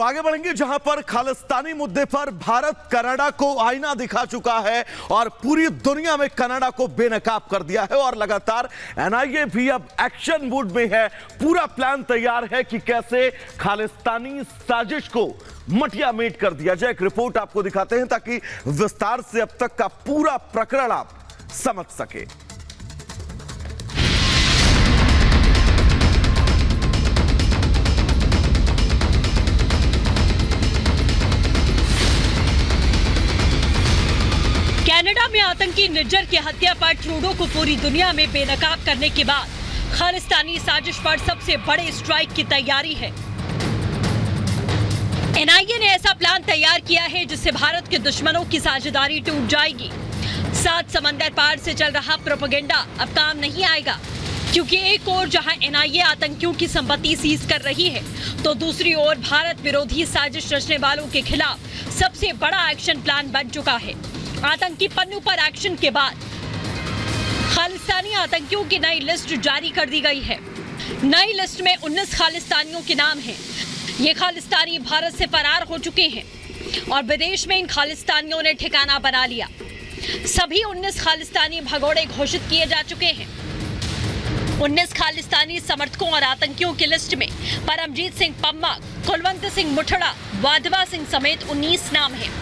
तो आगे बढ़ेंगे, जहां पर खालिस्तानी मुद्दे पर भारत कनाडा को आईना दिखा चुका है और पूरी दुनिया में कनाडा को बेनकाब कर दिया है और लगातार एनआईए भी अब एक्शन मूड में है। पूरा प्लान तैयार है कि कैसे खालिस्तानी साजिश को मटिया मेट कर दिया जाए। एक रिपोर्ट आपको दिखाते हैं ताकि विस्तार से अब तक का पूरा प्रकरण आप समझ सके। कनाडा में आतंकी निज्जर की हत्या पर ट्रूडो को पूरी दुनिया में बेनकाब करने के बाद खालिस्तानी साजिश पर सबसे बड़े स्ट्राइक की तैयारी है। एनआईए ने ऐसा प्लान तैयार किया है जिससे भारत के दुश्मनों की साझेदारी टूट जाएगी। 7 समंदर पार से चल रहा प्रोपेगेंडा अब काम नहीं आएगा, क्योंकि एक ओर जहां एनआईए आतंकियों की संपत्ति सीज कर रही है, तो दूसरी ओर भारत विरोधी साजिश रचने वालों के खिलाफ सबसे बड़ा एक्शन प्लान बन चुका है। आतंकी पन्नू पर एक्शन के बाद खालिस्तानी आतंकियों की नई लिस्ट जारी कर दी गई है। नई लिस्ट में 19 खालिस्तानियों के नाम हैं। ये खालिस्तानी भारत से फरार हो चुके हैं और विदेश में इन खालिस्तानियों ने ठिकाना बना लिया। सभी 19 खालिस्तानी भगोड़े घोषित किए जा चुके हैं। 19 खालिस्तानी समर्थकों और आतंकियों की लिस्ट में परमजीत सिंह पम्मा, कुलवंत सिंह मुठड़ा, वाधवा सिंह समेत 19 नाम हैं।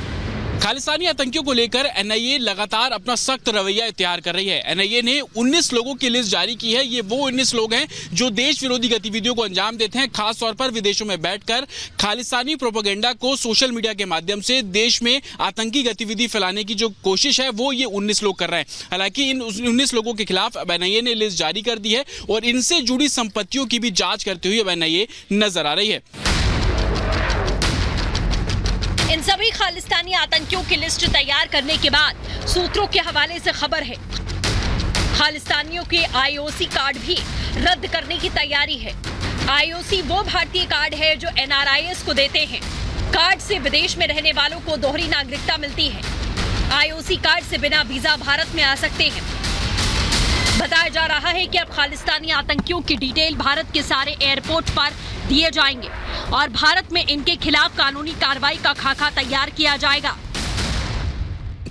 खालिस्तानी आतंकियों को लेकर एनआईए लगातार अपना सख्त रवैया इख्तियार कर रही है। एनआईए ने 19 लोगों की लिस्ट जारी की है। ये वो 19 लोग हैं जो देश विरोधी गतिविधियों को अंजाम देते हैं, खासतौर पर विदेशों में बैठकर खालिस्तानी प्रोपेगेंडा को सोशल मीडिया के माध्यम से देश में आतंकी गतिविधि फैलाने की जो कोशिश है वो ये 19 लोग कर रहे हैं। हालांकि इन 19 लोगों के खिलाफ अब एनआईए ने लिस्ट जारी कर दी है और इनसे जुड़ी संपत्तियों की भी जांच करते हुए अब एनआईए नजर आ रही है। इन सभी खालिस्तानी आतंकियों की लिस्ट तैयार करने के बाद सूत्रों के हवाले से खबर है, खालिस्तानियों के आईओसी कार्ड भी रद्द करने की तैयारी है। आईओसी वो भारतीय कार्ड है जो एनआरआईएस को देते हैं। कार्ड से विदेश में रहने वालों को दोहरी नागरिकता मिलती है। आईओसी कार्ड से बिना वीजा भारत में आ सकते हैं। बताया जा रहा है कि अब खालिस्तानी आतंकियों की डिटेल भारत के सारे एयरपोर्ट पर दिए जाएंगे और भारत में इनके खिलाफ कानूनी कार्रवाई का खाका तैयार किया जाएगा।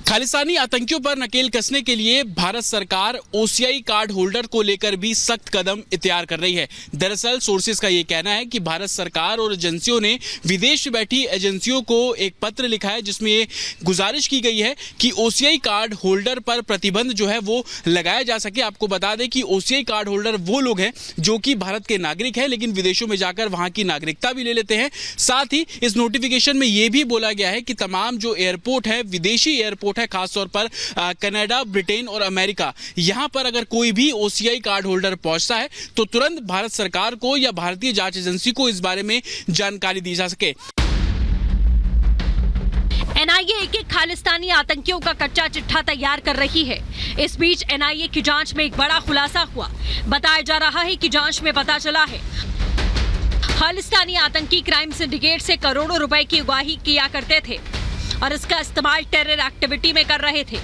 खालिस्तानी आतंकियों पर नकेल कसने के लिए भारत सरकार ओसीआई कार्ड होल्डर को लेकर भी सख्त कदम इख्तियार कर रही है। दरअसल सोर्सेज का ये कहना है कि भारत सरकार और एजेंसियों ने विदेश में बैठी एजेंसियों को एक पत्र लिखा है जिसमें ये गुजारिश की गई है कि ओसीआई कार्ड होल्डर पर प्रतिबंध जो है वो लगाया जा सके। आपको बता दें कि ओसीआई कार्ड होल्डर वो लोग हैं जो कि भारत के नागरिक हैं लेकिन विदेशों में जाकर वहां की नागरिकता भी ले लेते हैं। साथ ही इस नोटिफिकेशन में ये भी बोला गया है कि तमाम जो एयरपोर्ट है, विदेशी एयरपोर्ट है, खासतौर पर कनाडा, ब्रिटेन और अमेरिका, यहां पर अगर कोई भी ओसीआई कार्ड होल्डर पहुंचता है तो तुरंत भारत सरकार को या भारतीय जांच एजेंसी को इस बारे में जानकारी दी जा सके। एनआईए एक खालिस्तानी आतंकियों का कच्चा चिट्ठा तैयार कर रही है। इस बीच एनआईए की जांच में एक बड़ा खुलासा हुआ। बताया जा रहा है कि जांच में पता चला है खालिस्तानी आतंकी क्राइम सिंडिकेट से करोड़ों रुपए की उगाही किया करते थे और इसका इस्तेमाल टेरर एक्टिविटी में कर रहे थे।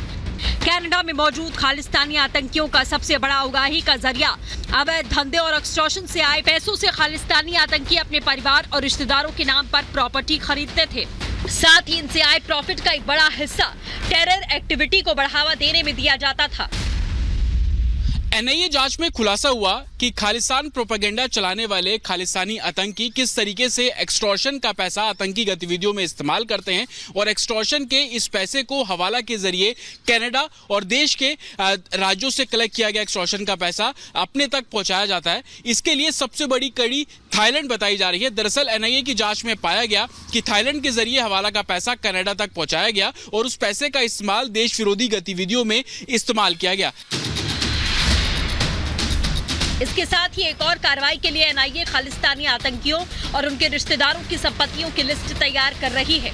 कनाडा में मौजूद खालिस्तानी आतंकियों का सबसे बड़ा उगाही का जरिया अवैध धंधे और एक्सटॉर्शन से आए पैसों से खालिस्तानी आतंकी अपने परिवार और रिश्तेदारों के नाम पर प्रॉपर्टी खरीदते थे। साथ ही इनसे आए प्रॉफिट का एक बड़ा हिस्सा टेरर एक्टिविटी को बढ़ावा देने में दिया जाता था। एनआईए जांच में खुलासा हुआ कि खालिस्तान प्रोपेगेंडा चलाने वाले खालिस्तानी आतंकी किस तरीके से एक्सटॉर्शन का पैसा आतंकी गतिविधियों में इस्तेमाल करते हैं और एक्सटॉर्शन के इस पैसे को हवाला के जरिए कनाडा और देश के राज्यों से कलेक्ट किया गया एक्सटॉर्शन का पैसा अपने तक पहुंचाया जाता है। इसके लिए सबसे बड़ी कड़ी थाईलैंड बताई जा रही है। दरअसल एनआईए की जांच में पाया गया कि थाईलैंड के जरिए हवाला का पैसा कनाडा तक पहुंचाया गया और उस पैसे का इस्तेमाल देश विरोधी गतिविधियों में इस्तेमाल किया गया। इसके साथ ही एक और कार्रवाई के लिए एनआईए खालिस्तानी आतंकियों और उनके रिश्तेदारों की संपत्तियों की लिस्ट तैयार कर रही है।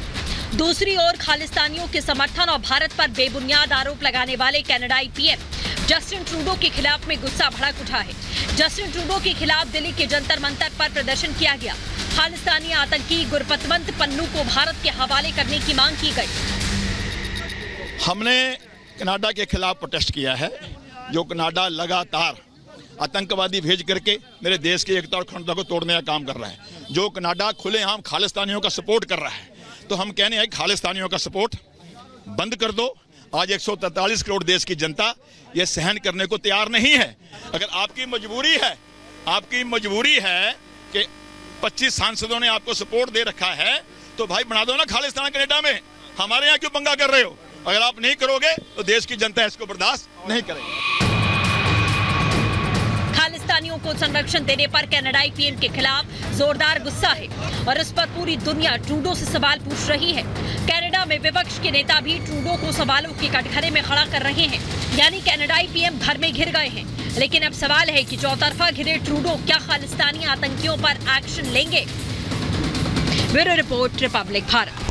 दूसरी ओर खालिस्तानियों के समर्थन और भारत पर बेबुनियाद आरोप लगाने वाले कनाडाई पीएम जस्टिन ट्रूडो के खिलाफ में गुस्सा भड़क उठा है। जस्टिन ट्रूडो के खिलाफ दिल्ली के जंतर मंतर पर प्रदर्शन किया गया। खालिस्तानी आतंकी गुरपतवंत पन्नू को भारत के हवाले करने की मांग की गई। हमने कनाडा के खिलाफ प्रोटेस्ट किया है। जो कनाडा लगातार आतंकवादी भेज करके मेरे देश की एकता और अखंडता को तोड़ने का काम कर रहा है। जो कनाडा खुलेआम खालिस्तानियों का सपोर्ट कर रहा है, तो हम कहने हैं खालिस्तानियों का सपोर्ट बंद कर दो। आज 143 करोड़ देश की जनता ये सहन करने को तैयार नहीं है। अगर आपकी मजबूरी है कि 25 सांसदों ने आपको सपोर्ट दे रखा है, तो भाई बना दो ना खालिस्तान कनाडा में। हमारे यहाँ क्यों पंगा कर रहे हो? अगर आप नहीं करोगे तो देश की जनता इसको बर्दाश्त नहीं करेगी। खालिस्तानियों को संरक्षण देने पर कनाडाई पीएम के खिलाफ जोरदार गुस्सा है और इस पर पूरी दुनिया ट्रूडो से सवाल पूछ रही है। कनाडा में विपक्ष के नेता भी ट्रूडो को सवालों के कटघरे में खड़ा कर रहे हैं, यानी कनाडाई पीएम घर में घिर गए हैं। लेकिन अब सवाल है कि चौतरफा घिरे ट्रूडो क्या खालिस्तानी आतंकियों पर एक्शन लेंगे? Bureau report, Republic Bharat.